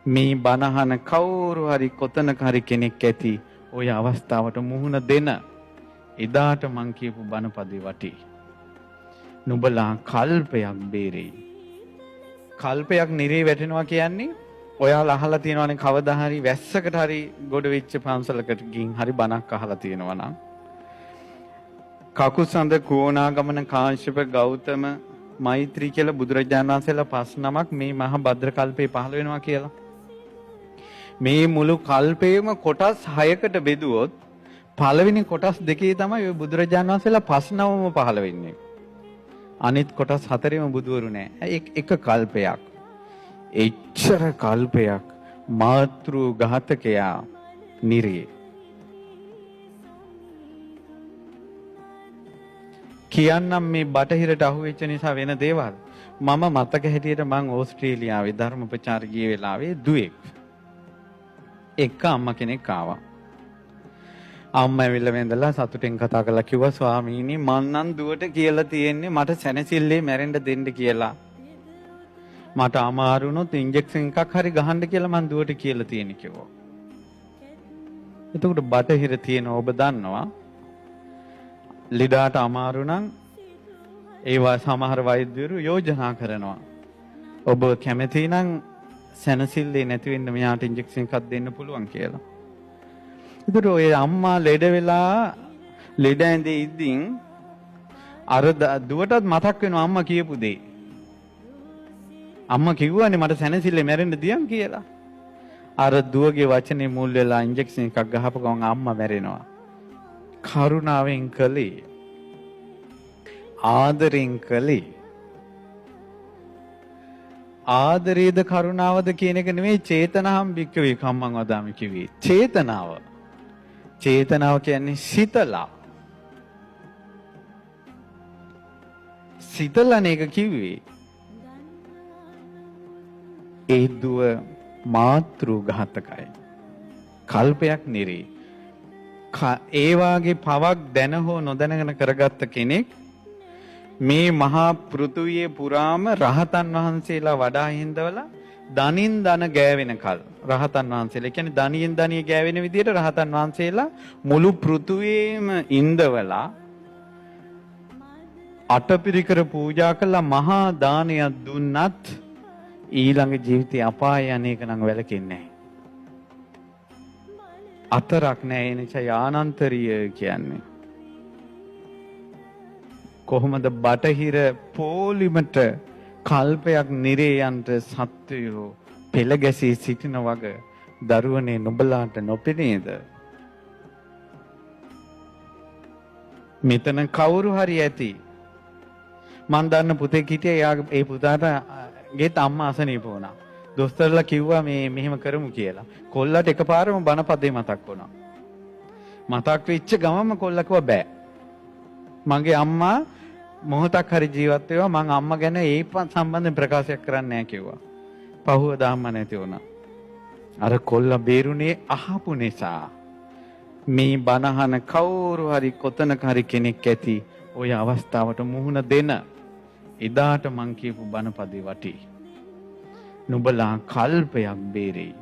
මේ බණහන කවුරු හරි කොතනක හරි කෙනෙක් ඇති ওই අවස්ථාවට මුහුණ දෙන එදාට මං කියපු බණපදේ වටි. නුඹලා කල්පයක් බේරෙයි. කල්පයක් නිරේ වැටෙනවා කියන්නේ ඔයාලා අහලා තියෙනවනේ කවදා හරි වැස්සකට හරි ගොඩ වෙච්ච පන්සලකට ගින් හරි බණක් අහලා තියෙනවා නම් කකුසඳ කෝණාගමන කාශ්‍යප ගෞතම මෛත්‍රී කියලා බුදුරජාණන් වහන්සේලා 5 නමක් මේ මහා භද්‍ර කල්පේ පහළ වෙනවා කියලා. මේ මුළු කල්පේම කොටස් 6කට බෙදුවොත් පළවෙනි කොටස් දෙකේ තමයි ඔය බුදුරජාණන් වහන්සේලා 5 නමම පහළ වෙන්නේ. අනිත් කොටස් 4ෙම බුදුවරු නෑ. එක කල්පයක්. එච්චර කල්පයක් මාතෘ ඝාතකයා නිරේ. කියන්නම් මේ බටහිරට අහුවෙච්ච නිසා වෙන දේවල්. මම මතක හැටියට මං ඕස්ට්‍රේලියාවේ ධර්ම ප්‍රචාර ගිය වෙලාවේ දුවෙක්. එක අම්මා කෙනෙක් ආවා. අම්මා ඇවිල්ලා වැඳලා සතුටෙන් කතා කරලා කිව්වා ස්වාමීනි මං නම් දුවට කියලා තියෙන්නේ මට සැනසෙල්ලේ මැරෙන්න දෙන්න කියලා. මට අමාරු වුණොත් ඉන්ජෙක්ෂන් එකක් හරි ගහන්න කියලා මං දුවට කියලා තියෙන්නේ කිව්වා. එතකොට බටහිර තියෙන ඔබ දන්නවා ලෙඩාට අමාරු නම් ඒවා සමහර වෛද්‍යවරු යෝජනා කරනවා. ඔබ කැමති නම් සැනසෙල්ලේ නැති වෙන්න මෙයාට ඉන්ජෙක්ෂන් එකක් දෙන්න පුළුවන් කියලා. ඒතර ඔය අම්මා ලෙඩ වෙලා ලෙඩ ඇඳේ ඉඳින් අර දුවටත් මතක් වෙනවා අම්මා කියපු දේ. අම්මා කිව්වනේ මට සැනසෙල්ලේ මැරෙන්න දියන් කියලා. අර දුවගේ වචනේ මුල් වෙලා ඉන්ජෙක්ෂන් එකක් ගහපු ගමන් අම්මා මැරෙනවා. කරුණාවෙන් කළේ ආදරෙන් කළේ ආදරේද කරුණාවද කියන එක නෙමෙයි චේතනාම් වික්කවේ කම්මං වදාමි කිව්වේ. චේතනාව කියන්නේ සිතලන එක කිව්වේ. ඒ දුව මාතෘ ඝාතකයි. කල්පයක් නිරේ. ඒ වාගේ පවක් දැන හෝ නොදැනගෙන කරගත්ත කෙනෙක් මේ මහා පෘථුවියේ පුරාම රහතන් වහන්සේලා වඩා හිඳවලා දනින් දන ගෑවෙන කල් රහතන් වහන්සේලා කියන්නේ දනියෙන් දනිය ගෑවෙන විදිහට රහතන් වහන්සේලා මුළු පෘථුවියේම ඉඳවලා අටපිරිකර පූජා කළා මහා දානයක් දුන්නත් ඊළඟ ජීවිතේ අපාය යන්නේක නම් වැළකෙන්නේ නැහැ. අතරක් නෑ. ඒ නිසා යානන්තරිය කියන්නේ කොහොමද බටහිර පොලිමට කල්පයක් නිරේ යන්ට සත්වයෝ පෙළ ගැසී සිටින වග දරුවනේ නුඹලාට නොපෙනේද? මෙතන කවුරු හරි ඇති. මන් දන්න පුතෙක් හිටියා. ඒ පුතාට ගෙත් අම්මා අසනීප වුණා. දොස්තරලා කිව්වා මේ මෙහෙම කරමු කියලා. කොල්ලට එකපාරම බණපදේ මතක් වුණා. මතක් වෙච්ච ගමන්ම කොල්ලා කිව්වා බෑ. මගේ අම්මා මොහොතක් හරි ජීවත් වේවා මං අම්මා ගැන ඒ සම්බන්ධයෙන් ප්‍රකාශයක් කරන්නේ නැහැ කිව්වා. පහුව දාම්ම නැති වුණා. අර කොල්ලා බේරුනේ අහපු නිසා. මේ බණහන කවුරු හරි කොතනක හරි කෙනෙක් ඇති ওই අවස්ථාවට මුහුණ දෙන එදාට මං කියපු බණපදේ වටි. නුඹලා කල්පයක් බේරෙයි.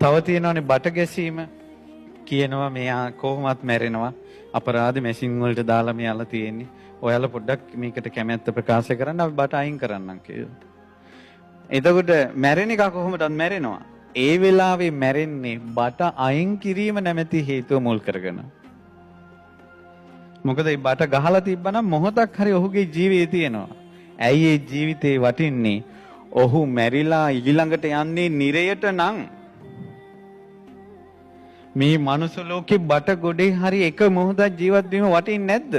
තව තියෙනවානේ බට ගැසීම. කියනවා මෙයා කොහොමත් මැරෙනවා. අපරාධ මැෂින් වලට දාලා මෙයාලා තියෙන්නේ. ඔයාලා පොඩ්ඩක් මේකට කැමැත්ත ප්‍රකාශ කරන්න අපි බට අයින් කරන්නම් කියලා. එතකොට මැරෙන එක කොහොමදත් මැරෙනවා. ඒ වෙලාවේ මැරෙන්නේ බට අයින් කිරීම නැමැති හේතුව මුල් කරගෙන. මොකද මේ බට ගහලා තිබ්බනම් මොහොතක් හරි ඔහුගේ ජීවිතේ තියෙනවා. ඇයි ඒ ජීවිතේ වටින්නේ? ඔහු මැරිලා ඊළඟට යන්නේ නිරයට නම් මේ මනුස්ස ලෝකේ බට ගොඩේ හරි එක මොහොතක් ජීවත් වීම වටින්නේ නැද්ද?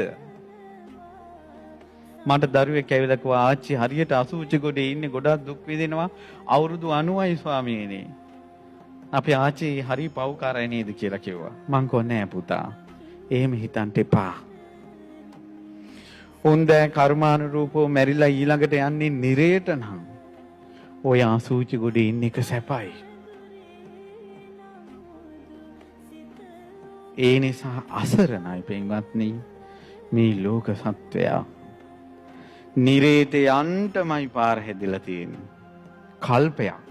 මට දරුවෙක් ඇවිල්ලා කිව්වා ආච්චි හරියට අසුචි ගොඩේ ඉන්නේ ගොඩක් දුක් විඳිනවා අවුරුදු 90යි ස්වාමීනි. අපේ ආච්චි හරි පව්කාරයි නේද කියලා කිව්වා. මං කිව්වා නෑ පුතා. එහෙම හිතන්න එපා. උන්ද කර්මානුරූපව මැරිලා ඊළඟට යන්නේ නිරේට නම් ඔය අසුචි ගොඩේ ඉන්න එක සැපයි. ඒ නිසා අසරණයි පින්වත්නි මේ ලෝක සත්වයා. නිරේත යන්ටමයි පාර හැදිලා තියෙන්නේ. කල්පයක්.